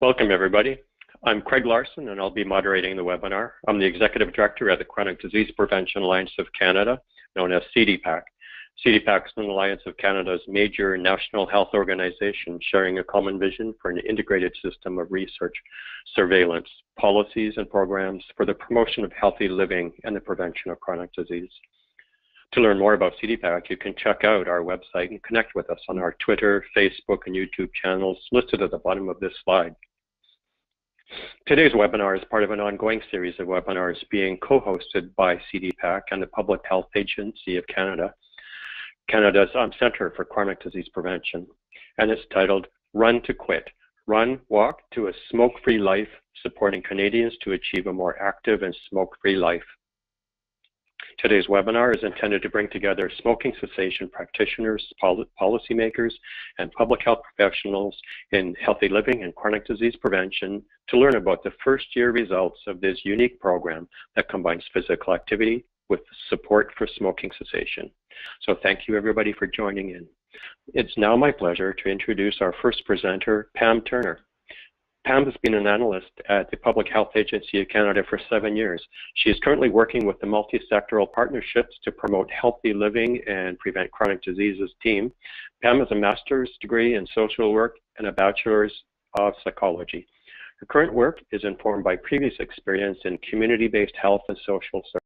Welcome, everybody. I'm Craig Larson, and I'll be moderating the webinar. I'm the Executive Director at the Chronic Disease Prevention Alliance of Canada, known as CDPAC. CDPAC is an alliance of Canada's major national health organizations sharing a common vision for an integrated system of research, surveillance, policies, and programs for the promotion of healthy living and the prevention of chronic disease. To learn more about CDPAC, you can check out our website and connect with us on our Twitter, Facebook, and YouTube channels listed at the bottom of this slide. Today's webinar is part of an ongoing series of webinars being co-hosted by CDPAC and the Public Health Agency of Canada, Canada's Centre for Chronic Disease Prevention, and it's titled Run to Quit, Run, Walk to a Smoke-Free Life, Supporting Canadians to Achieve a More Active and Smoke-Free Life. Today's webinar is intended to bring together smoking cessation practitioners, policymakers, and public health professionals in healthy living and chronic disease prevention to learn about the first-year results of this unique program that combines physical activity with support for smoking cessation. So thank you, everybody, for joining in. It's now my pleasure to introduce our first presenter, Pam Turner. Pam has been an analyst at the Public Health Agency of Canada for 7 years. She is currently working with the Multi-sectoral Partnerships to promote healthy living and prevent chronic diseases team. Pam has a master's degree in social work and a bachelor's of psychology. Her current work is informed by previous experience in community-based health and social services.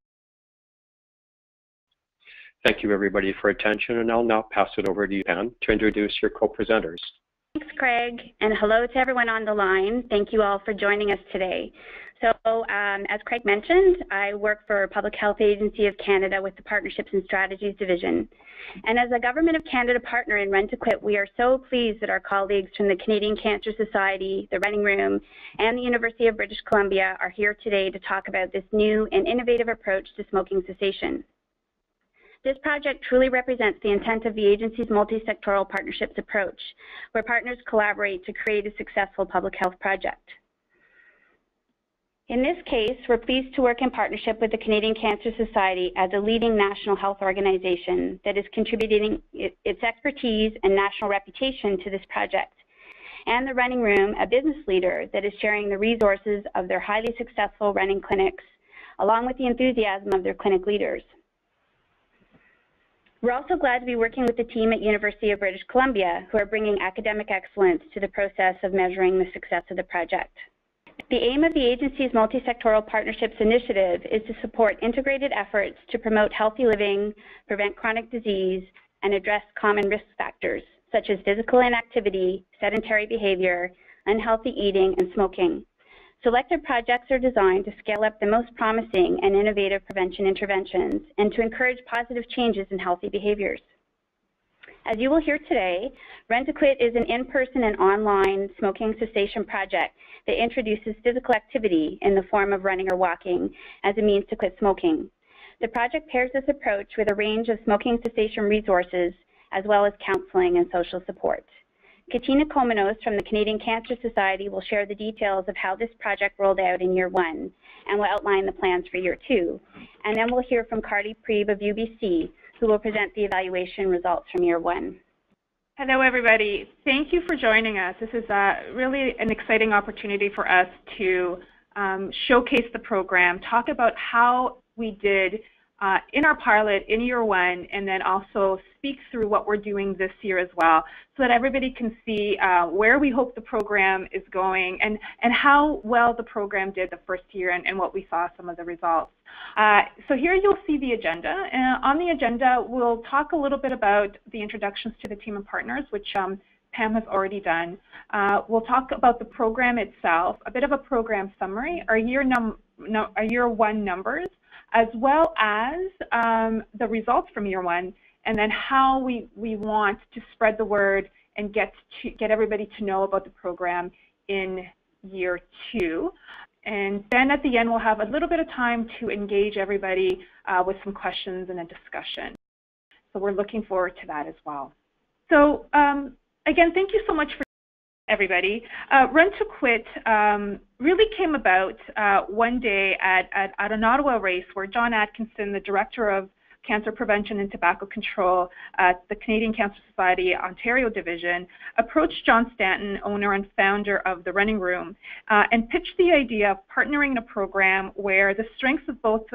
Thank you, everybody, for attention, and I'll now pass it over to you, Pam, to introduce your co-presenters. Thanks, Craig, and hello to everyone on the line. Thank you all for joining us today. So, as Craig mentioned, I work for Public Health Agency of Canada with the Partnerships and Strategies Division. And as a Government of Canada partner in Run to Quit, we are so pleased that our colleagues from the Canadian Cancer Society, the Running Room, and the University of British Columbia are here today to talk about this new and innovative approach to smoking cessation. This project truly represents the intent of the agency's multi-sectoral partnerships approach, where partners collaborate to create a successful public health project. In this case, we're pleased to work in partnership with the Canadian Cancer Society as a leading national health organization that is contributing its expertise and national reputation to this project, and the Running Room, a business leader that is sharing the resources of their highly successful running clinics, along with the enthusiasm of their clinic leaders. We're also glad to be working with the team at University of British Columbia, who are bringing academic excellence to the process of measuring the success of the project. The aim of the agency's multi-sectoral partnerships initiative is to support integrated efforts to promote healthy living, prevent chronic disease, and address common risk factors, such as physical inactivity, sedentary behavior, unhealthy eating, and smoking. Selected projects are designed to scale up the most promising and innovative prevention interventions and to encourage positive changes in healthy behaviors. As you will hear today, Run to Quit is an in-person and online smoking cessation project that introduces physical activity in the form of running or walking as a means to quit smoking. The project pairs this approach with a range of smoking cessation resources as well as counseling and social support. Katina Komenos from the Canadian Cancer Society will share the details of how this project rolled out in year 1 and will outline the plans for year 2. And then we'll hear from Carly Preeb of UBC, who will present the evaluation results from year 1. Hello, everybody. Thank you for joining us. This is really an exciting opportunity for us to showcase the program, talk about how we did in our pilot in year 1, and then also speak through what we're doing this year as well, so that everybody can see where we hope the program is going and how well the program did the first year and what we saw some of the results. So here you'll see the agenda. On the agenda, we'll talk a little bit about the introductions to the team of partners, which Pam has already done. We'll talk about the program itself, a bit of a program summary, our year 1 numbers, as well as the results from year 1, and then how we want to spread the word and get everybody to know about the program in year 2. And then at the end, we'll have a little bit of time to engage everybody with some questions and a discussion. So we're looking forward to that as well. So again, thank you so much for everybody. Run to Quit really came about one day at an Ottawa race where John Atkinson, the director of Cancer Prevention and Tobacco Control at the Canadian Cancer Society Ontario Division, approached John Stanton, owner and founder of the Running Room, and pitched the idea of partnering in a program where the strengths of both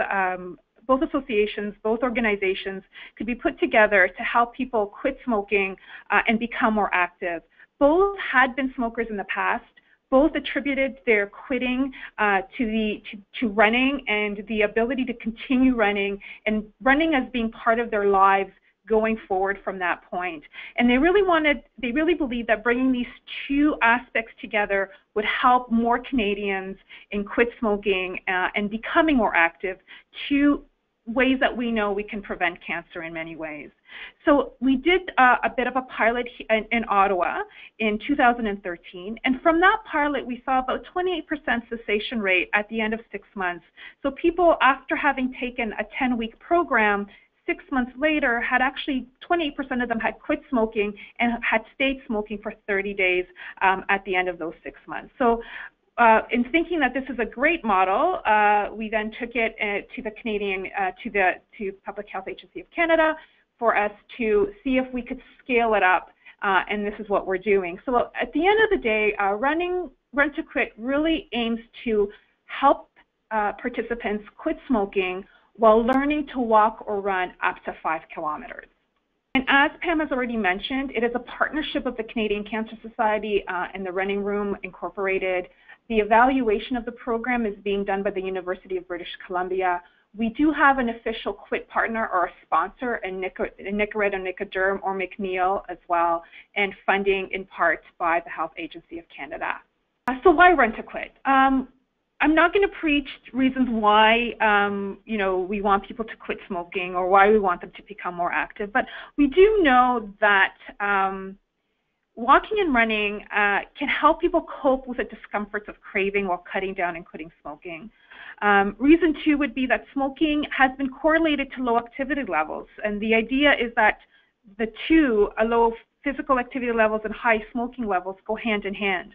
associations, both organizations could be put together to help people quit smoking and become more active. Both had been smokers in the past. Both attributed their quitting to running and the ability to continue running, and running as being part of their lives going forward from that point. And they really believed that bringing these two aspects together would help more Canadians in quit smoking and becoming more active, two ways that we know we can prevent cancer in many ways. So we did a bit of a pilot in Ottawa in 2013, and from that pilot we saw about 28% cessation rate at the end of 6 months. So people, after having taken a 10-week program, 6 months later, had actually 28% of them had quit smoking and had stayed smoking for 30 days at the end of those 6 months. So in thinking that this is a great model, we then took it to the to Public Health Agency of Canada for us to see if we could scale it up, and this is what we're doing. So at the end of the day, Run to Quit really aims to help participants quit smoking while learning to walk or run up to 5 kilometers. And as Pam has already mentioned, it is a partnership of the Canadian Cancer Society and the Running Room Incorporated. The evaluation of the program is being done by the University of British Columbia. We do have an official quit partner or a sponsor, in Nicorette or Nicoderm or McNeil as well, and funding in part by the Health Agency of Canada. So why Run to Quit? I'm not going to preach reasons why we want people to quit smoking or why we want them to become more active, but we do know that walking and running can help people cope with the discomforts of craving while cutting down and quitting smoking. Reason 2 would be that smoking has been correlated to low activity levels, and the idea is that the two, low physical activity levels and high smoking levels, go hand in hand.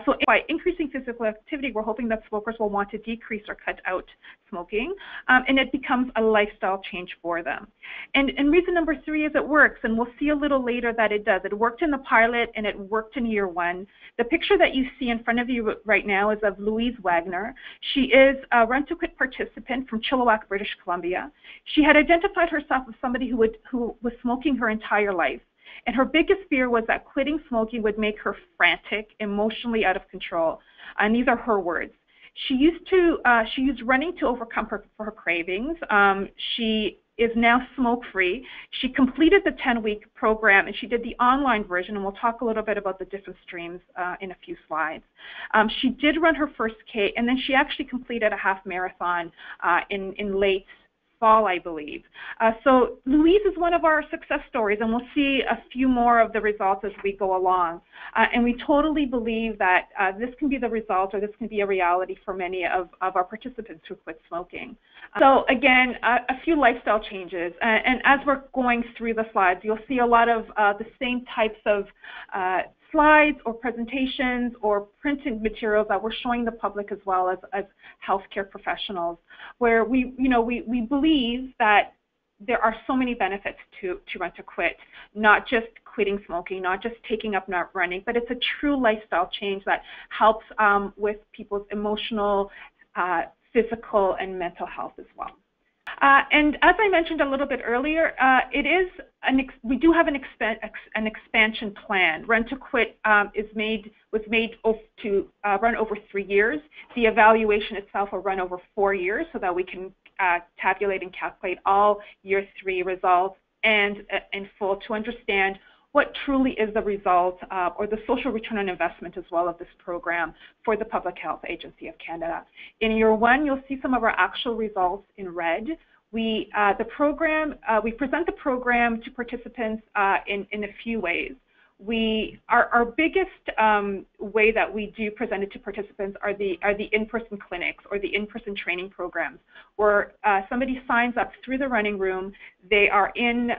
So by increasing physical activity, we're hoping that smokers will want to decrease or cut out smoking, and it becomes a lifestyle change for them. And reason number 3 is it works, and we'll see a little later that it does. It worked in the pilot and it worked in year 1. The picture that you see in front of you right now is of Louise Wagner. She is a Run to Quit participant from Chilliwack, British Columbia. She had identified herself as somebody who was smoking her entire life. And her biggest fear was that quitting smoking would make her frantic, emotionally out of control. And these are her words. She used running to overcome her cravings. She is now smoke-free. She completed the 10-week program, and she did the online version, and we'll talk a little bit about the different streams in a few slides. She did run her first K, and then she actually completed a half marathon in late fall, I believe. So Louise is one of our success stories, and we'll see a few more of the results as we go along. And we totally believe that this can be the result, or this can be a reality for many of our participants who quit smoking. So again, a few lifestyle changes. And as we're going through the slides, you'll see a lot of the same types of slides or presentations or printed materials that we're showing the public as well as healthcare professionals, where we believe that there are so many benefits to Run to Quit, not just quitting smoking, not just taking up not running, but it's a true lifestyle change that helps with people's emotional, physical, and mental health as well. And as I mentioned a little bit earlier, we do have an expansion plan. Run to Quit was made to run over 3 years. The evaluation itself will run over 4 years, so that we can tabulate and calculate all year 3 results and in full to understand what truly is the result or the social return on investment as well of this program for the Public Health Agency of Canada. In year 1, you'll see some of our actual results in red. We present the program to participants in a few ways. Our biggest way that we do present it to participants are the in-person clinics or the in-person training programs, where somebody signs up through the Running Room. They are in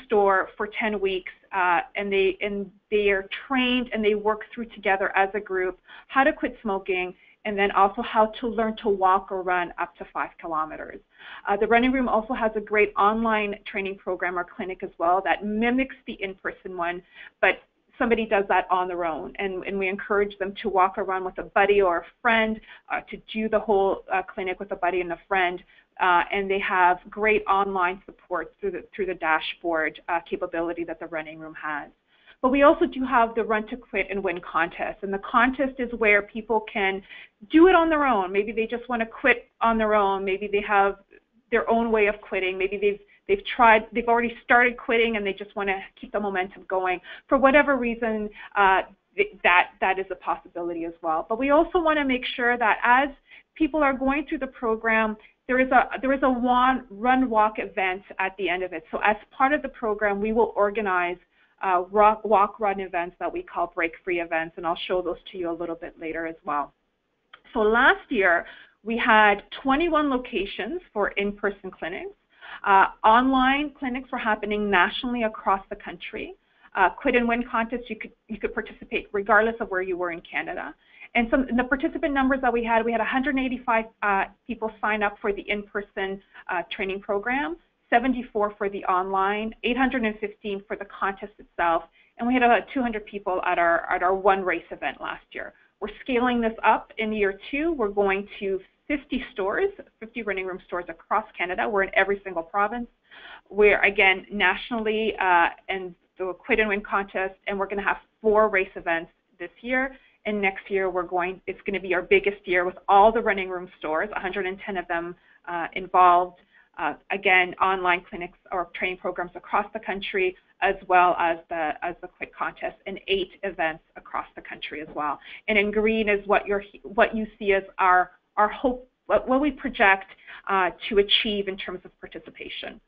store for 10 weeks, and they are trained and they work through together as a group how to quit smoking. and then also how to learn to walk or run up to 5 kilometers. The running room also has a great online training program or clinic as well that mimics the in-person one, but somebody does that on their own, and we encourage them to walk or run with a buddy or a friend, to do the whole clinic with a buddy and a friend, and they have great online support through the dashboard capability that the running room has. But we also do have the Run to Quit and Win contest, and the contest is where people can do it on their own. Maybe they just want to quit on their own. Maybe they have their own way of quitting. Maybe they've already started quitting and they just want to keep the momentum going. For whatever reason, that is a possibility as well. But we also want to make sure that as people are going through the program, there is a run-walk event at the end of it. So as part of the program, we will organize walk-run events that we call break-free events, and I'll show those to you a little bit later as well. So last year, we had 21 locations for in-person clinics. Online clinics were happening nationally across the country. Quit and Win contest, you could participate regardless of where you were in Canada. And the participant numbers that we had 185 people sign up for the in-person training program, 74 for the online, 815 for the contest itself, and we had about 200 people at our one race event last year. We're scaling this up in year 2. We're going to 50 stores, 50 running room stores across Canada. We're in every single province. We're, again, nationally and the Quit and Win contest, and we're going to have 4 race events this year. And next year, it's going to be our biggest year with all the running room stores, 110 of them involved. Again, online clinics or training programs across the country, as well as the Quit contest, and 8 events across the country as well. And in green is what you see as our hope, what we project to achieve in terms of participation.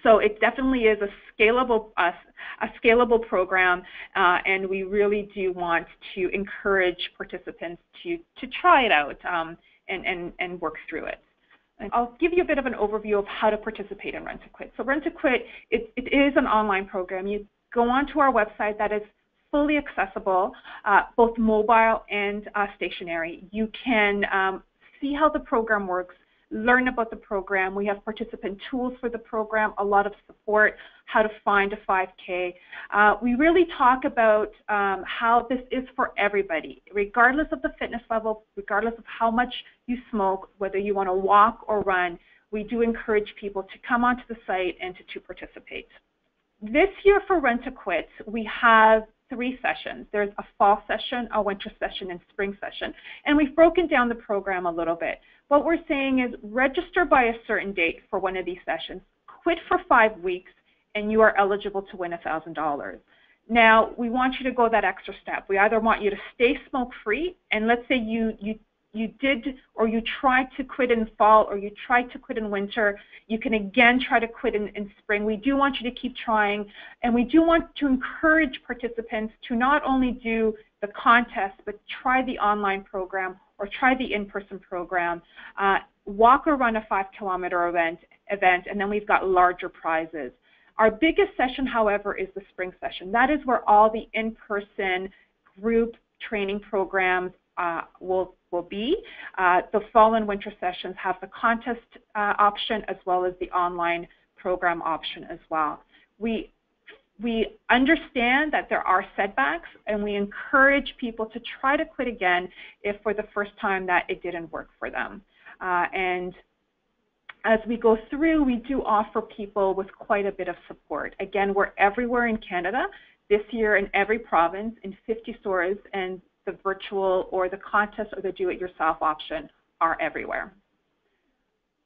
So it definitely is a scalable program, and we really do want to encourage participants to try it out and work through it. And I'll give you a bit of an overview of how to participate in Run to Quit. So Run to Quit, it is an online program. You go onto our website that is fully accessible, both mobile and stationary. You can see how the program works, learn about the program. We have participant tools for the program, a lot of support, how to find a 5K. We really talk about how this is for everybody, regardless of the fitness level, regardless of how much you smoke, whether you want to walk or run. We do encourage people to come onto the site and to participate. This year for Run to Quit, we have 3 sessions. There's a fall session, a winter session, and spring session. And we've broken down the program a little bit. What we're saying is register by a certain date for one of these sessions, quit for 5 weeks, and you are eligible to win $1,000. Now, we want you to go that extra step. We either want you to stay smoke-free, and let's say you did, or you tried to quit in fall, or you tried to quit in winter, you can again try to quit in spring. We do want you to keep trying, and we do want to encourage participants to not only do the contest, but try the online program or try the in-person program, walk or run a 5-kilometer event, and then we've got larger prizes. Our biggest session, however, is the spring session. That is where all the in-person group training programs will be. The fall and winter sessions have the contest option as well as the online program option as well. We understand that there are setbacks, and we encourage people to try to quit again if for the first time that it didn't work for them. And as we go through, we do offer people with quite a bit of support. Again, we're everywhere in Canada, this year in every province, in 50 stores, and the virtual or the contest or the do-it-yourself option are everywhere.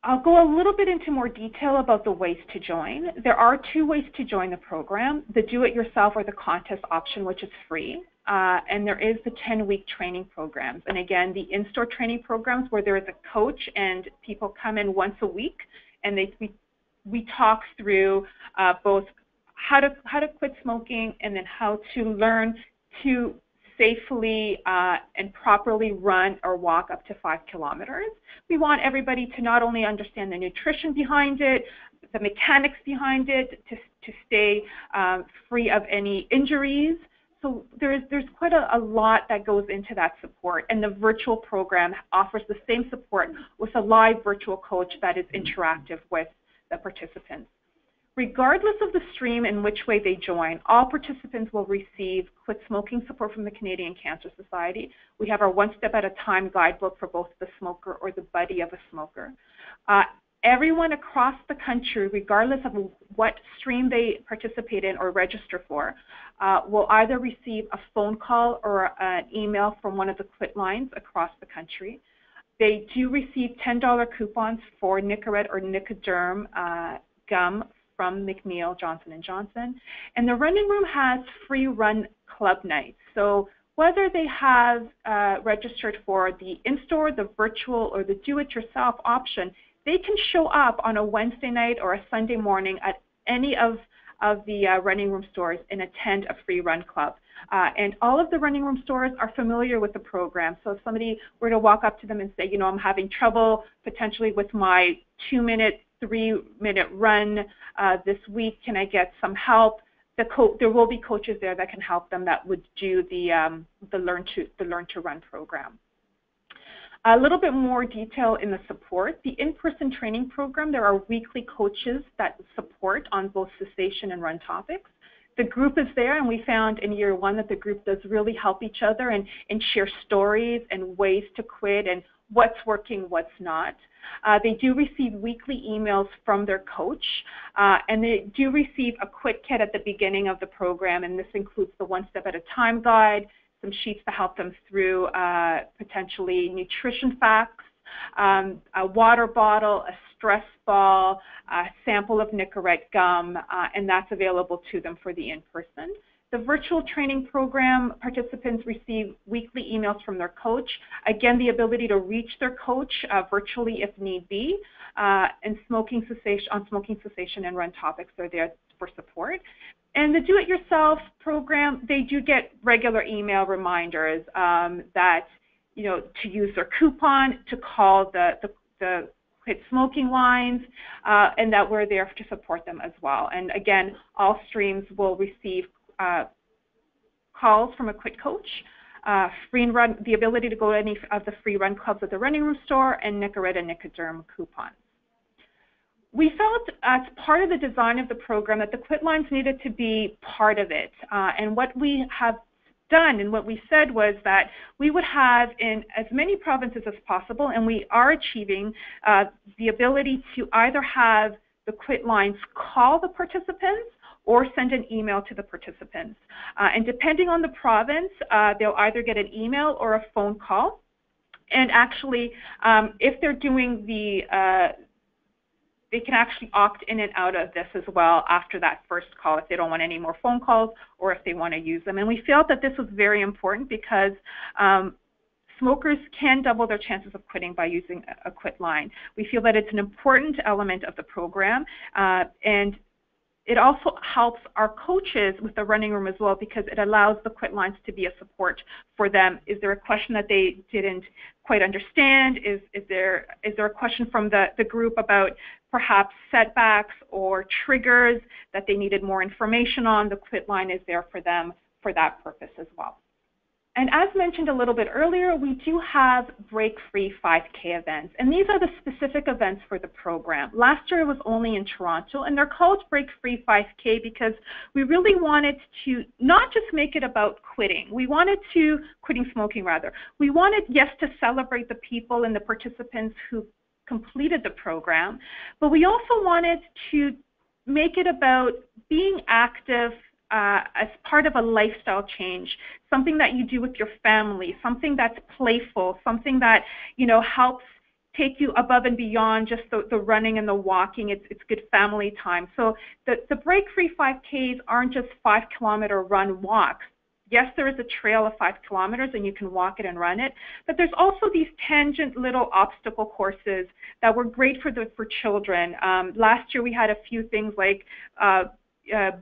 I'll go a little bit into more detail about the ways to join. There are 2 ways to join the program, the do-it-yourself or the contest option, which is free, and there is the 10-week training programs. And again, the in-store training programs where there is a coach and people come in once a week, and we talk through both how to quit smoking and then how to learn to safely and properly run or walk up to 5 kilometers. We want everybody to not only understand the nutrition behind it, the mechanics behind it, to stay free of any injuries, So there's quite a lot that goes into that support, and the virtual program offers the same support with a live virtual coach that is interactive with the participants. Regardless of the stream in which way they join, all participants will receive quit smoking support from the Canadian Cancer Society. We have our One Step at a Time guidebook for both the smoker or the buddy of a smoker. Everyone across the country, regardless of what stream they participate in or register for, will either receive a phone call or an email from one of the quit lines across the country. They do receive $10 coupons for Nicorette or Nicoderm gum from McNeil, Johnson & Johnson. And the running room has free run club nights. So whether they have registered for the in-store, the virtual, or the do-it-yourself option, they can show up on a Wednesday night or a Sunday morning at any of the running room stores and attend a free run club. And all of the running room stores are familiar with the program. So if somebody were to walk up to them and say, you know, I'm having trouble potentially with my 2-minute, 3-minute run this week, can I get some help? There will be coaches there that can help them that would do the Learn to Run program. A little bit more detail in the support. The in-person training program, there are weekly coaches that support on both cessation and run topics. The group is there, and we found in year one that the group does really help each other and share stories and ways to quit and what's working, what's not. They do receive weekly emails from their coach, and they do receive a quit kit at the beginning of the program, and this includes the One Step at a Time guide, some sheets to help them through potentially nutrition facts, a water bottle, a stress ball, a sample of Nicorette gum, and that's available to them for the in-person. The virtual training program participants receive weekly emails from their coach. Again, the ability to reach their coach virtually if need be, and smoking cessation and run topics are there for support. And the do-it-yourself program, they do get regular email reminders that, you know, to use their coupon, to call the quit smoking lines, and that we're there to support them as well. And again, all streams will receive calls from a quit coach, free run, the ability to go to any of the free run clubs at the running room store, and Nicorette and Nicoderm coupons. We felt as part of the design of the program that the quit lines needed to be part of it. And what we have done and what we said was that we would have in as many provinces as possible, and we are achieving the ability to either have the quit lines call the participants or send an email to the participants. And depending on the province, they'll either get an email or a phone call. And actually, if they're doing they can actually opt in and out of this as well after that first call if they don't want any more phone calls or if they want to use them. And we felt that this was very important because smokers can double their chances of quitting by using a quit line. We feel that it's an important element of the program, and it also helps our coaches with the running room as well because it allows the quit lines to be a support for them. Is there a question that they didn't quite understand? Is there a question from the group about perhaps setbacks or triggers that they needed more information on? The quit line is there for them for that purpose as well. And as mentioned a little bit earlier, we do have break-free 5K events, and these are the specific events for the program. Last year it was only in Toronto, and they're called break-free 5K because we really wanted to not just make it about quitting. Quitting smoking rather. We wanted, yes, to celebrate the people and the participants who completed the program, but we also wanted to make it about being active as part of a lifestyle change, something that you do with your family, something that's playful, something that, you know, helps take you above and beyond just the running and the walking. It's good family time. So the break-free 5Ks aren't just 5-kilometer run walks. Yes, there is a trail of 5 kilometers and you can walk it and run it, but there's also these tangent little obstacle courses that were great for children. Last year we had a few things like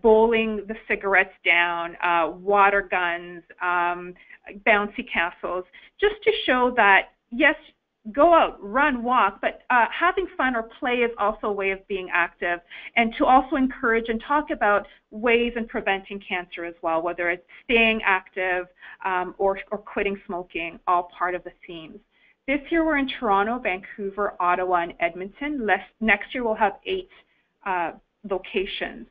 bowling the cigarettes down, water guns, bouncy castles, just to show that, yes, go out, run, walk, but having fun or play is also a way of being active, and to also encourage and talk about ways in preventing cancer as well, whether it's staying active or quitting smoking, all part of the themes. This year we're in Toronto, Vancouver, Ottawa, and Edmonton. Next year we'll have 8 locations.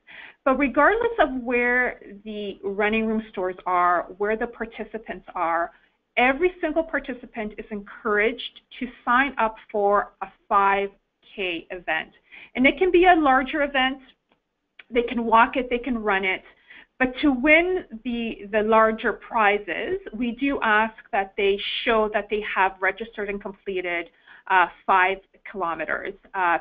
But regardless of where the running room stores are, where the participants are, every single participant is encouraged to sign up for a 5K event. And it can be a larger event. They can walk it, they can run it. But to win the larger prizes, we do ask that they show that they have registered and completed 5 kilometers,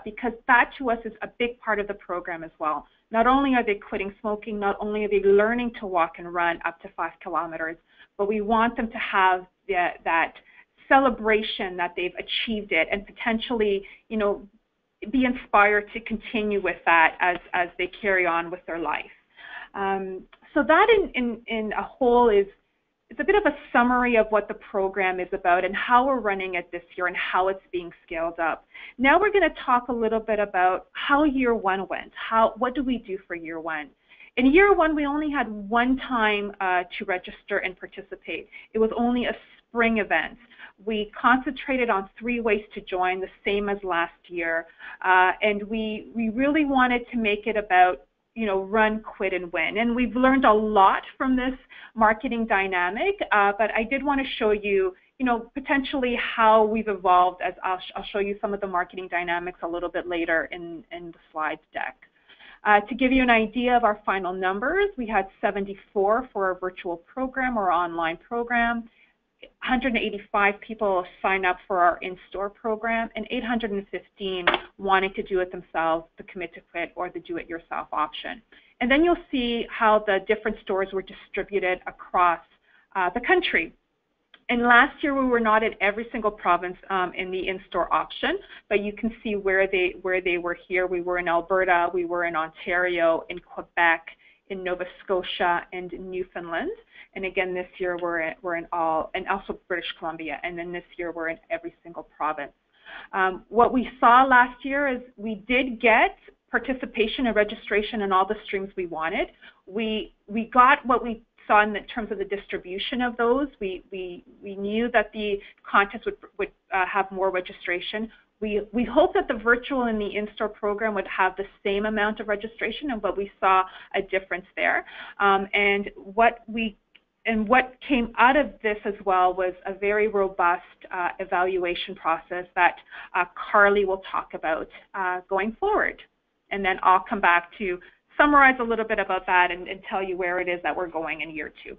because that to us is a big part of the program as well. Not only are they quitting smoking, not only are they learning to walk and run up to 5 kilometers, but we want them to have that celebration that they've achieved it, and potentially, you know, be inspired to continue with that as they carry on with their life. So that in a whole is a bit of a summary of what the program is about and how we're running it this year and how it's being scaled up. Now we're going to talk a little bit about how year 1 went. What do we do for year 1? In year 1, we only had one time to register and participate. It was only a spring event. We concentrated on 3 ways to join, the same as last year, and we really wanted to make it about, you know, run, quit, and win. And we've learned a lot from this marketing dynamic, but I did want to show you, you know, potentially how we've evolved, as I'll show you some of the marketing dynamics a little bit later in the slides deck. To give you an idea of our final numbers, we had 74 for our virtual program or online program, 185 people signed up for our in-store program, and 815 wanting to do it themselves, the commit to quit or the do-it-yourself option. And then you'll see how the different stores were distributed across the country. And last year we were not in every single province in the in-store option, but you can see where they were here. We were in Alberta, we were in Ontario, in Quebec, in Nova Scotia, and in Newfoundland. And again, this year we're in all, and also British Columbia, and then this year we're in every single province. What we saw last year is we did get participation and registration in all the streams we wanted. We got what we saw in terms of the distribution of those. We knew that the contest would have more registration. We hope that the virtual and the in-store program would have the same amount of registration, but we saw a difference there. And what came out of this as well was a very robust evaluation process that Carly will talk about going forward. And then I'll come back to summarize a little bit about that and tell you where it is that we're going in year 2.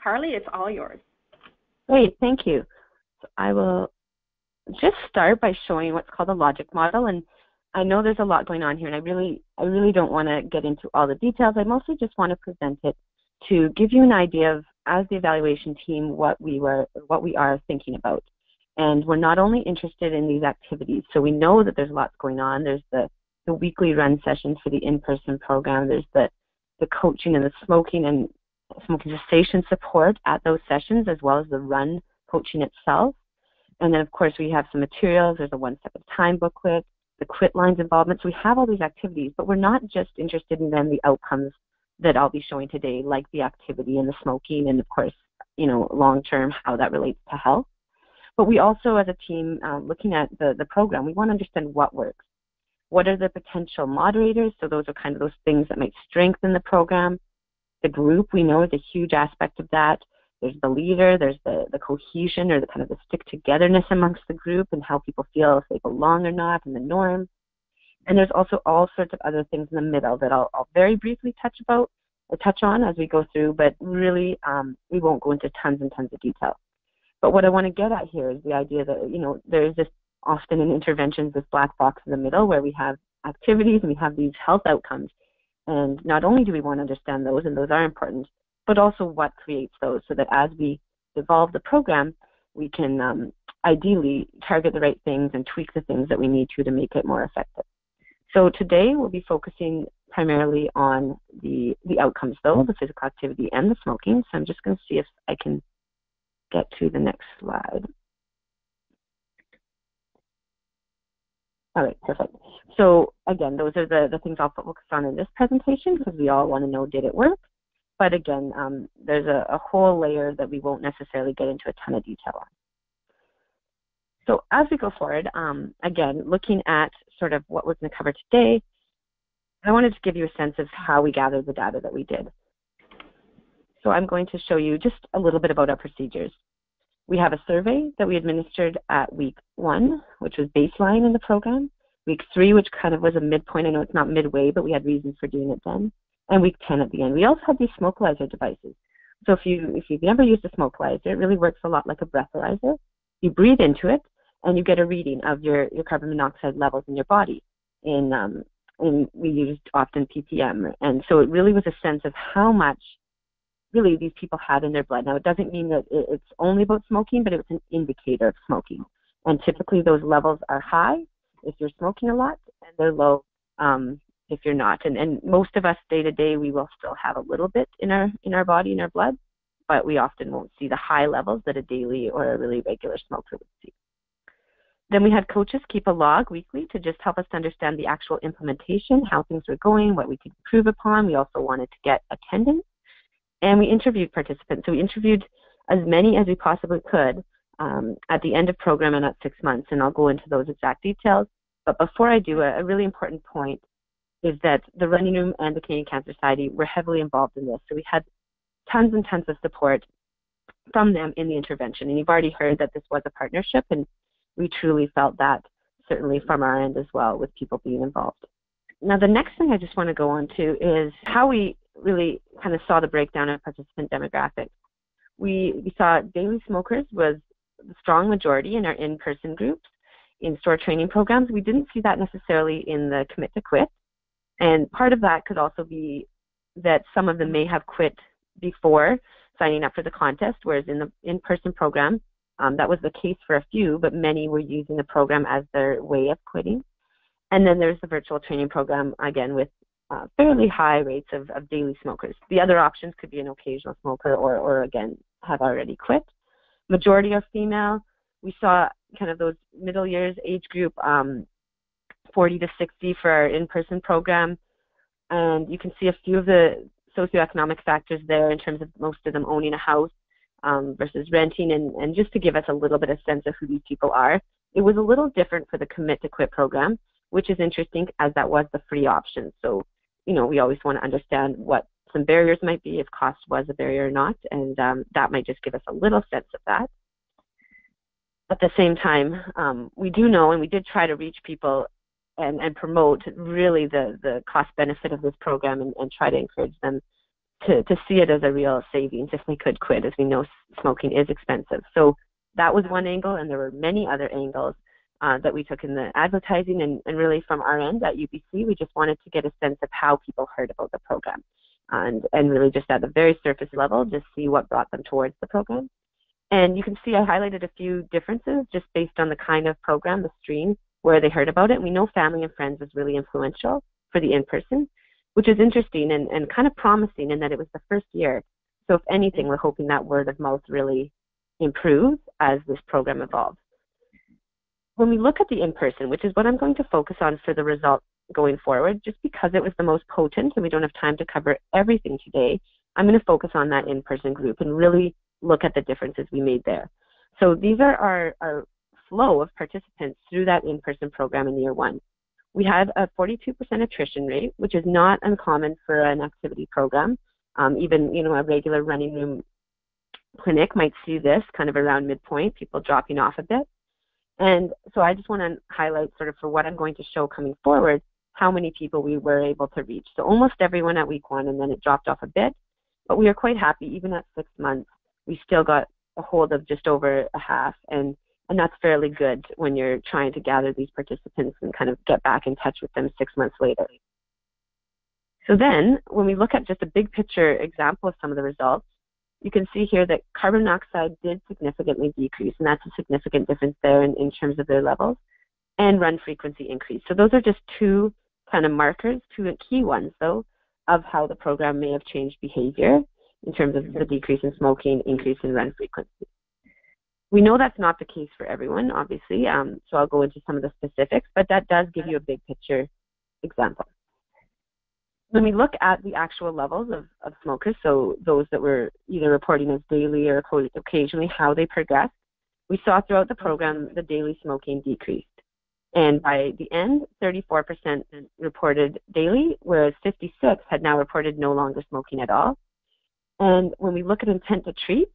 Carly, it's all yours. Great, thank you. So I will just start by showing what's called a logic model. And I know there's a lot going on here, and I really don't want to get into all the details. I mostly just want to present it to give you an idea of, as the evaluation team, what we are thinking about. And we're not only interested in these activities, so we know that there's lots going on. There's the weekly run sessions for the in-person program. There's the coaching and the smoking and smoking cessation support at those sessions, as well as the run coaching itself. And then, of course, we have some materials. There's a 1 step at a time booklet, the quit lines involvement. So we have all these activities, but we're not just interested in then the outcomes that I'll be showing today, like the activity and the smoking, and of course, you know, long-term, how that relates to health. But we also, as a team, looking at the program, we want to understand what works. What are the potential moderators? So those are kind of those things that might strengthen the program. The group, we know, is a huge aspect of that. There's the leader, there's the cohesion, or the kind of the stick-togetherness amongst the group and how people feel if they belong or not, and the norm. And there's also all sorts of other things in the middle that I'll very briefly touch on as we go through, but really we won't go into tons and tons of detail. But what I want to get at here is the idea that, you know, there's this often in interventions, this black box in the middle where we have activities and we have these health outcomes. And not only do we want to understand those, and those are important, but also what creates those, so that as we evolve the program, we can ideally target the right things and tweak the things that we need to make it more effective. So today we'll be focusing primarily on the outcomes, though, the physical activity and the smoking. So I'm just going to see if I can get to the next slide. All right, perfect. So again, those are the things I'll focus on in this presentation because we all want to know, did it work? But again, there's a whole layer that we won't necessarily get into a ton of detail on. So as we go forward, again, looking at sort of what we're going to cover today, I wanted to give you a sense of how we gathered the data that we did. So I'm going to show you just a little bit about our procedures. We have a survey that we administered at week 1, which was baseline in the program. Week 3, which kind of was a midpoint. I know it's not midway, but we had reasons for doing it then. And week 10 at the end. We also had these smokalizer devices. So if you've never used a smokalizer, it really works a lot like a breathalyzer. You breathe into it, and you get a reading of your carbon monoxide levels in your body. And we used often ppm. And so it really was a sense of how much really these people had in their blood. Now, it doesn't mean that it's only about smoking, but it's an indicator of smoking. And typically those levels are high if you're smoking a lot, and they're low if you're not. And most of us day to day, we will still have a little bit in our body, in our blood, but we often won't see the high levels that a daily or a really regular smoker would see. Then we had coaches keep a log weekly to just help us to understand the actual implementation, how things were going, what we could improve upon. We also wanted to get attendance. And we interviewed participants. So we interviewed as many as we possibly could at the end of program and at 6 months, and I'll go into those exact details. But before I do, a really important point is that the Running Room and the Canadian Cancer Society were heavily involved in this. So we had tons and tons of support from them in the intervention. And you've already heard that this was a partnership, and we truly felt that certainly from our end as well, with people being involved. Now, the next thing I just want to go on to is how we really kind of saw the breakdown of participant demographics. We saw daily smokers was the strong majority in our in-person groups. In store training programs, we didn't see that necessarily in the commit to quit. And part of that could also be that some of them may have quit before signing up for the contest, whereas in the in-person program, that was the case for a few, but many were using the program as their way of quitting. And then there's the virtual training program, again, with fairly high rates of daily smokers. The other options could be an occasional smoker or again, have already quit. Majority are female. We saw kind of those middle years age group, 40 to 60 for our in-person program. And you can see a few of the socioeconomic factors there in terms of most of them owning a house versus renting. And just to give us a little bit of sense of who these people are, it was a little different for the Commit to Quit program, which is interesting as that was the free option. So, you know, we always want to understand what some barriers might be, if cost was a barrier or not, and that might just give us a little sense of that. At the same time, we do know, and we did try to reach people and promote really the cost benefit of this program and try to encourage them to see it as a real savings if they could quit, as we know smoking is expensive. So that was one angle, and there were many other angles that we took in the advertising, and really from our end at UBC, we just wanted to get a sense of how people heard about the program, and really just at the very surface level, just see what brought them towards the program. And you can see I highlighted a few differences just based on the kind of program, the stream, where they heard about it. We know family and friends is really influential for the in-person, which is interesting and kind of promising in that it was the first year. So if anything, we're hoping that word of mouth really improves as this program evolves. When we look at the in-person, which is what I'm going to focus on for the results going forward, just because it was the most potent and we don't have time to cover everything today, I'm going to focus on that in-person group and really look at the differences we made there. So these are our flow of participants through that in-person program in year one. We had a 42% attrition rate, which is not uncommon for an activity program. Even, you know, a regular running room clinic might see this kind of around midpoint, people dropping off a bit. And so I just want to highlight sort of for what I'm going to show coming forward, how many people we were able to reach. So almost everyone at week one, and then it dropped off a bit. But we are quite happy, even at 6 months, we still got a hold of just over a half. And that's fairly good when you're trying to gather these participants and kind of get back in touch with them 6 months later. So then, when we look at just a big picture example of some of the results, you can see here that carbon monoxide did significantly decrease, and that's a significant difference there in terms of their levels, and run frequency increased. So those are just two kind of markers, two key ones, though, of how the program may have changed behavior in terms of the decrease in smoking, increase in run frequency. We know that's not the case for everyone, obviously, so I'll go into some of the specifics, but that does give you a big picture example. When we look at the actual levels of smokers, so those that were either reporting as daily or occasionally, how they progressed, we saw throughout the program the daily smoking decreased. And by the end, 34% reported daily, whereas 56% had now reported no longer smoking at all. And when we look at intent to treat,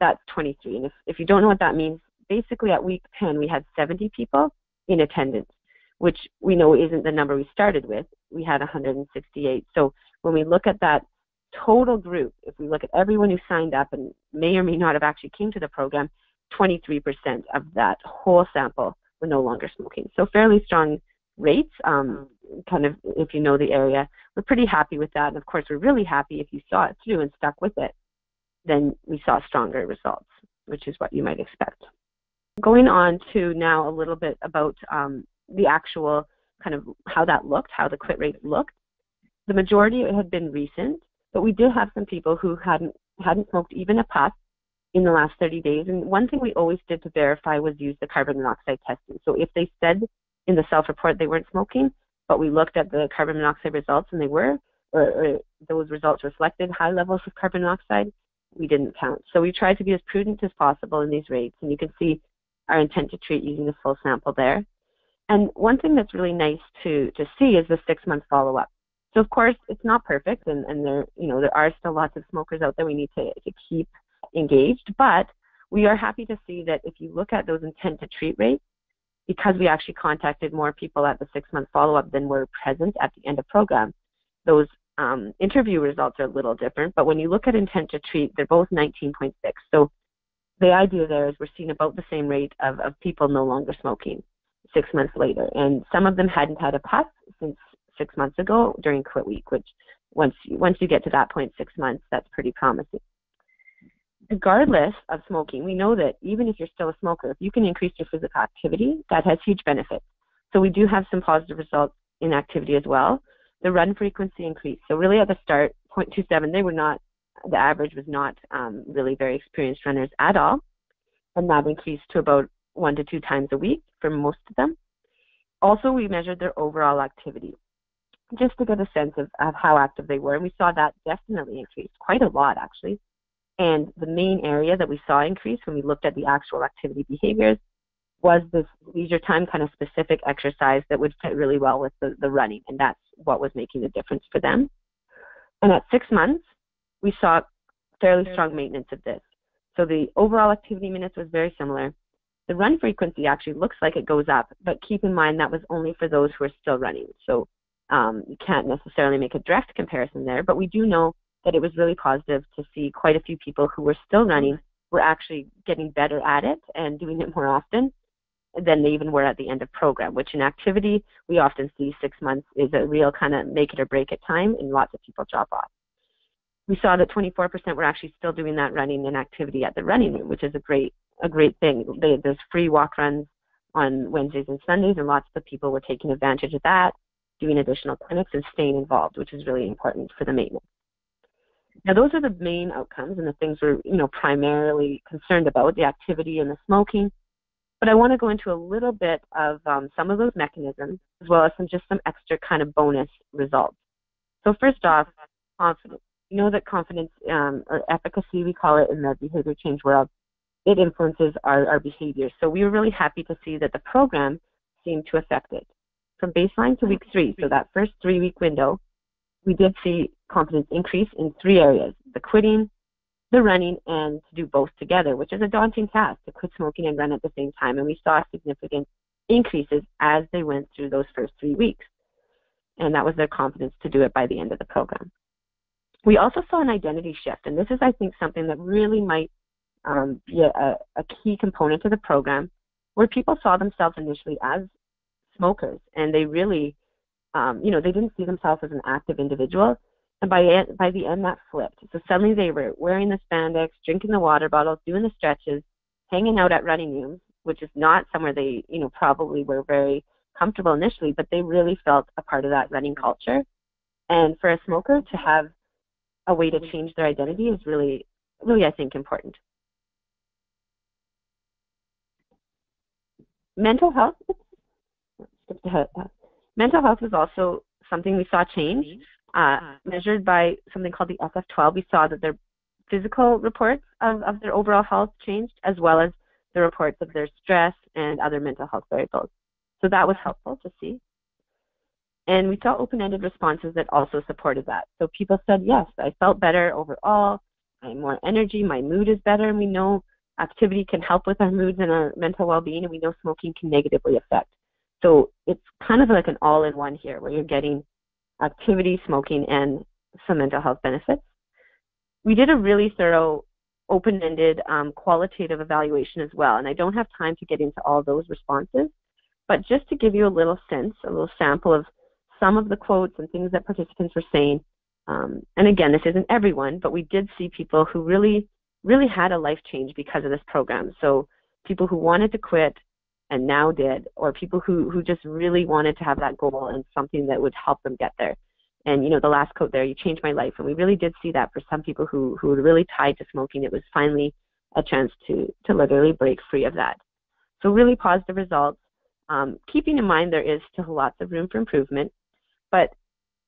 that's 23. And if you don't know what that means, basically at week 10, we had 70 people in attendance, which we know isn't the number we started with. We had 168. So when we look at that total group, if we look at everyone who signed up and may or may not have actually came to the program, 23% of that whole sample were no longer smoking. So fairly strong rates, kind of if you know the area. We're pretty happy with that. And of course, we're really happy if you saw it through and stuck with it. Then we saw stronger results, which is what you might expect. Going on to now a little bit about the actual kind of how that looked, how the quit rate looked. The majority had been recent, but we did have some people who hadn't smoked even a puff in the last 30 days. And one thing we always did to verify was use the carbon monoxide testing. So if they said in the self-report they weren't smoking, but we looked at the carbon monoxide results and they were, or those results reflected high levels of carbon monoxide, we didn't count. So we tried to be as prudent as possible in these rates, and you can see our intent to treat using the full sample there. And one thing that's really nice to see is the 6-month follow-up. So of course, it's not perfect, and there are still lots of smokers out there we need to keep engaged, but we are happy to see that if you look at those intent to treat rates, because we actually contacted more people at the 6-month follow-up than were present at the end of program, those interview results are a little different, but when you look at intent to treat, they're both 19.6. So the idea there is we're seeing about the same rate of people no longer smoking 6 months later. And some of them hadn't had a puff since 6 months ago during quit week, which once you get to that point, 6 months, that's pretty promising. Regardless of smoking, we know that even if you're still a smoker, if you can increase your physical activity, that has huge benefits. So we do have some positive results in activity as well. The run frequency increased. So really at the start, 0.27, the average was not really very experienced runners at all. And that increased to about 1 to 2 times a week for most of them. Also, we measured their overall activity, just to get a sense of how active they were. And we saw that definitely increased, quite a lot actually. And the main area that we saw increase when we looked at the actual activity behaviors was this leisure time kind of specific exercise that would fit really well with the running, and that's what was making the difference for them. And at 6 months, we saw fairly strong maintenance of this. So the overall activity minutes was very similar. The run frequency actually looks like it goes up, but keep in mind that was only for those who are still running. So you can't necessarily make a direct comparison there, but we do know that it was really positive to see quite a few people who were still running were actually getting better at it and doing it more often than they even were at the end of program, which in activity, we often see 6 months is a real kind of make it or break it time, and lots of people drop off. We saw that 24% were actually still doing that running and activity at the running room, which is a great thing. There's free walk runs on Wednesdays and Sundays, and lots of people were taking advantage of that, doing additional clinics and staying involved, which is really important for the maintenance. Now, those are the main outcomes and the things we're primarily concerned about, the activity and the smoking. But I want to go into a little bit of some of those mechanisms, as well as some extra kind of bonus results. So first off, confidence. You know that confidence, or efficacy, we call it in the behavior change world, it influences our behavior. So we were really happy to see that the program seemed to affect it. From baseline to week 3, so that first 3-week window, we did see confidence increase in 3 areas: the quitting, the running, and to do both together, which is a daunting task, to quit smoking and run at the same time. And we saw significant increases as they went through those first 3 weeks. And that was their confidence to do it by the end of the program. We also saw an identity shift, and this is, I think, something that really might be a key component to the program, where people saw themselves initially as smokers, and they really, they didn't see themselves as an active individual. And by the end, that flipped. So suddenly they were wearing the spandex, drinking the water bottles, doing the stretches, hanging out at running rooms, which is not somewhere they, probably were very comfortable initially, but they really felt a part of that running culture. And for a smoker to have a way to change their identity is really, really, I think, important. mental health, mental health was also something we saw change, measured by something called the SF-12. We saw that their physical reports of their overall health changed, as well as the reports of their stress and other mental health variables. So that was helpful to see. And we saw open-ended responses that also supported that. So people said, yes, I felt better overall, I have more energy, my mood is better, and we know activity can help with our moods and our mental well-being, and we know smoking can negatively affect. So it's kind of like an all-in-one here, where you're getting activity, smoking, and some mental health benefits. We did a really thorough, open-ended, qualitative evaluation as well, and I don't have time to get into all those responses, but just to give you a little sense, a little sample of some of the quotes and things that participants were saying. And again, this isn't everyone, but we did see people who really had a life change because of this program. So people who wanted to quit and now did, or people who just really wanted to have that goal and something that would help them get there. And, you know, the last quote there, you changed my life. And we really did see that for some people who were really tied to smoking. It was finally a chance to literally break free of that. So really positive results. Keeping in mind there is still lots of room for improvement, but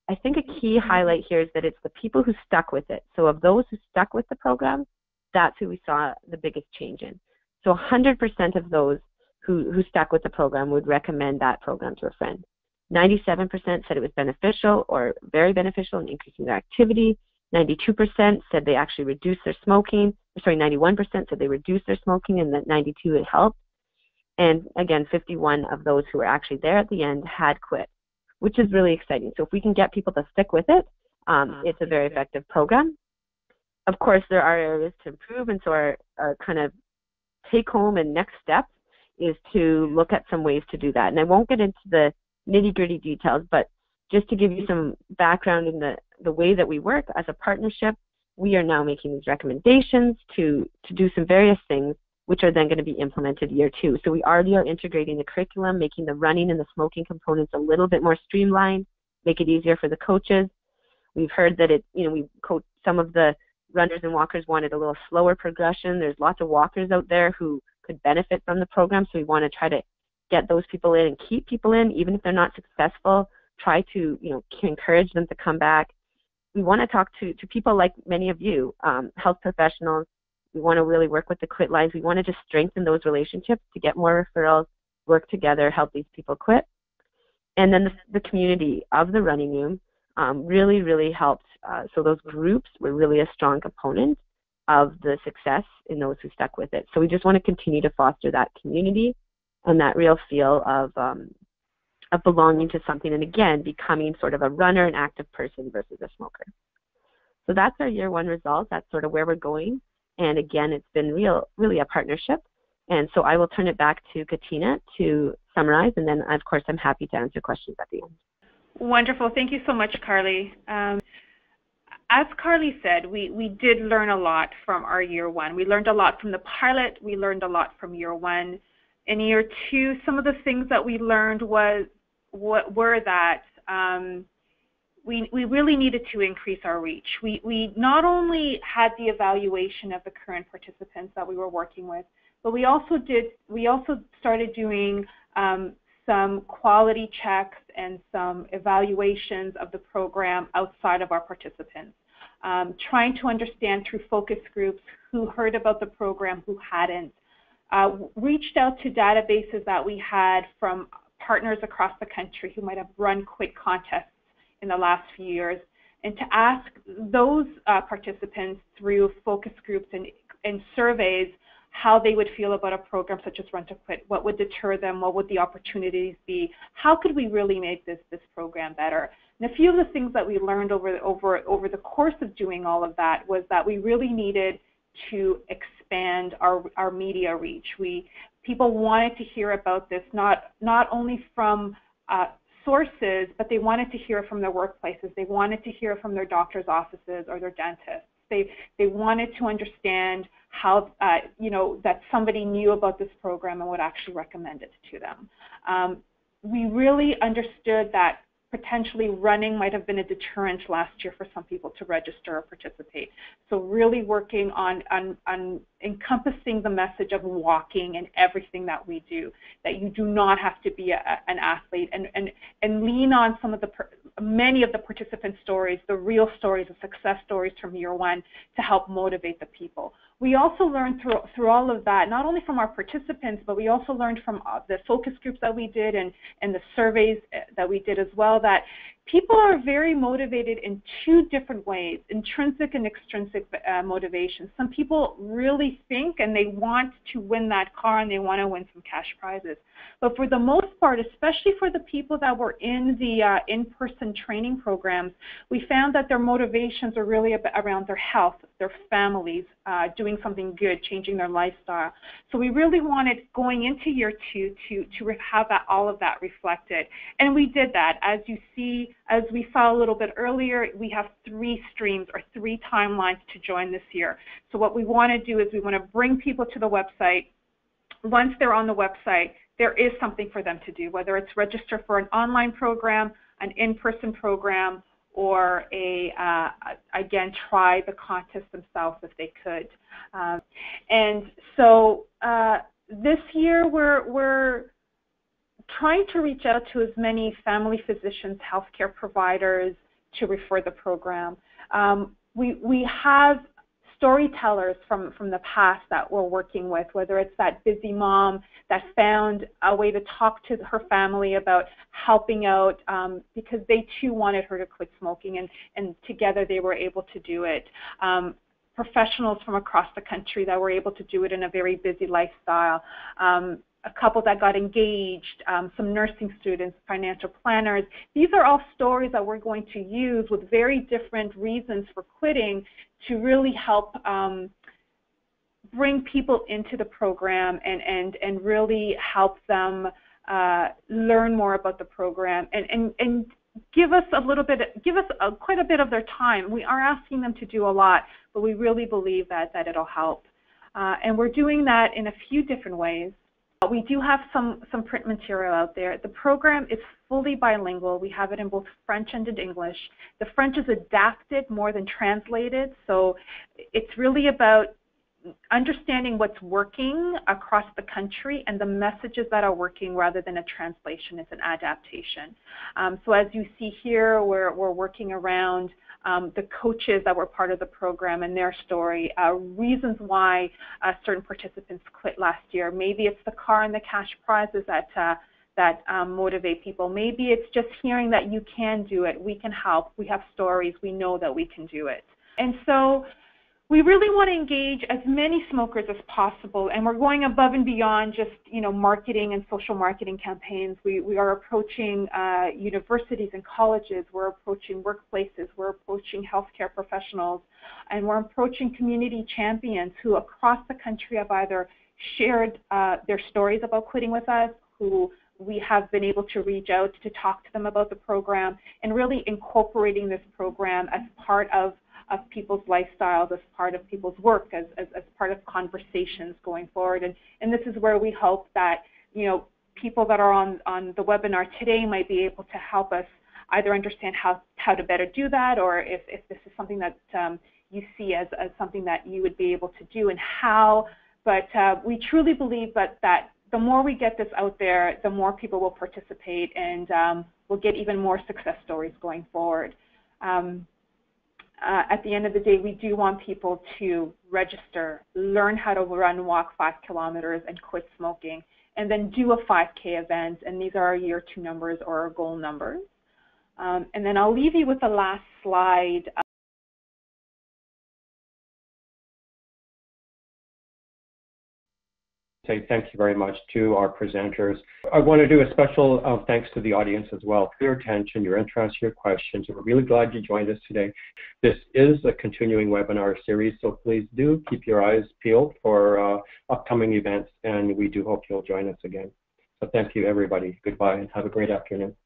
I think a key highlight here is that it's the people who stuck with it. So of those who stuck with the program, that's who we saw the biggest change in. So 100% of those who stuck with the program would recommend that program to a friend. 97% said it was beneficial or very beneficial in increasing their activity. 92% said they actually reduced their smoking. 91% said they reduced their smoking, and that 92% it helped. And again, 51 of those who were actually there at the end had quit, which is really exciting. So if we can get people to stick with it, it's a very effective program. Of course, there are areas to improve, and so our kind of take-home and next step is to look at some ways to do that. And I won't get into the nitty-gritty details, but just to give you some background in the way that we work as a partnership, we are now making these recommendations to do some various things, which are then going to be implemented year 2. So we already are integrating the curriculum, making the running and the smoking components a little bit more streamlined, make it easier for the coaches. We've heard that we coach some of the runners and walkers wanted a little slower progression. There's lots of walkers out there who could benefit from the program, so we want to try to get those people in and keep people in, even if they're not successful. Try to encourage them to come back. We want to talk to people like many of you, health professionals. We want to really work with the quit lines. We want to just strengthen those relationships to get more referrals, work together, help these people quit. And then the community of the running room really helped. So those groups were really a strong component of the success in those who stuck with it. So we just want to continue to foster that community and that real feel of belonging to something, and again, becoming sort of a runner, an active person versus a smoker. So that's our year 1 results. That's sort of where we're going. And again, it's been really a partnership. And so I will turn it back to Katina to summarize, and then of course I'm happy to answer questions at the end. Wonderful. Thank you so much, Carly. As Carly said, we did learn a lot from our year 1. We learned a lot from the pilot. We learned a lot from year 1. In year 2, some of the things that we learned were that we really needed to increase our reach. We not only had the evaluation of the current participants that we were working with, but we also started doing some quality checks and some evaluations of the program outside of our participants, trying to understand through focus groups who heard about the program, who hadn't, reached out to databases that we had from partners across the country who might have run quit contests in the last few years, and to ask those participants through focus groups and surveys how they would feel about a program such as Run to Quit. What would deter them? What would the opportunities be? How could we really make this program better? And a few of the things that we learned over the course of doing all of that was that we really needed to expand our media reach. People wanted to hear about this not only from sources, but they wanted to hear from their workplaces. They wanted to hear from their doctor's offices or their dentists. They wanted to understand how that somebody knew about this program and would actually recommend it to them. We really understood that potentially running might have been a deterrent last year for some people to register or participate. So really working on encompassing the message of walking and everything that we do, that you do not have to be an athlete, and lean on many of the participant stories, the real stories, the success stories from year one to help motivate the people. We also learned through all of that, not only from our participants, but we also learned from the focus groups that we did and the surveys that we did as well, that people are very motivated in two different ways, intrinsic and extrinsic motivation. Some people really think and they want to win that car and they want to win some cash prizes. But for the most part, especially for the people that were in the in-person training programs, we found that their motivations are really around their health, their families, doing something good, changing their lifestyle. So we really wanted, going into year two, to have all of that reflected. And we did that. As you see, as we saw a little bit earlier, we have 3 streams or 3 timelines to join this year. So what we want to do is we want to bring people to the website. Once they're on the website, there is something for them to do, whether it's register for an online program, an in-person program, or again, try the contest themselves if they could. And so this year we're trying to reach out to as many family physicians, healthcare providers to refer the program. We have storytellers from the past that we're working with, whether it's that busy mom that found a way to talk to her family about helping out because they too wanted her to quit smoking, and together they were able to do it. Professionals from across the country that were able to do it in a very busy lifestyle. A couple that got engaged, some nursing students, financial planners. These are all stories that we're going to use with very different reasons for quitting to really help bring people into the program and really help them learn more about the program and give us quite a bit of their time. We are asking them to do a lot, but we really believe that it'll help. And we're doing that in a few different ways. We do have some print material out there. The program is fully bilingual. We have it in both French and in English. The French is adapted more than translated, so it's really about understanding what's working across the country and the messages that are working rather than a translation. It's an adaptation. So as you see here, we're working around the coaches that were part of the program and their story, reasons why certain participants quit last year. Maybe it's the car and the cash prizes that motivate people. Maybe it's just hearing that you can do it, we can help, we have stories, we know that we can do it. And so we really want to engage as many smokers as possible, and we're going above and beyond just marketing and social marketing campaigns. We are approaching universities and colleges, we're approaching workplaces, we're approaching healthcare professionals, and we're approaching community champions who across the country have either shared their stories about quitting with us, who we have been able to reach out to talk to them about the program, and really incorporating this program as part of people's lifestyles, as part of people's work, as part of conversations going forward. And this is where we hope that people that are on the webinar today might be able to help us either understand how to better do that, or if this is something that you see as something that you would be able to do and how. But we truly believe that the more we get this out there, the more people will participate, and we'll get even more success stories going forward. At the end of the day, we do want people to register, learn how to run, walk 5 kilometers, and quit smoking, and then do a 5K event. And these are our year 2 numbers or our goal numbers. And then I'll leave you with the last slide. Say thank you very much to our presenters. I want to do a special thanks to the audience as well for your attention, your interest, your questions. We're really glad you joined us today. This is a continuing webinar series, so please do keep your eyes peeled for upcoming events, and we do hope you'll join us again. So thank you, everybody. Goodbye, and have a great afternoon.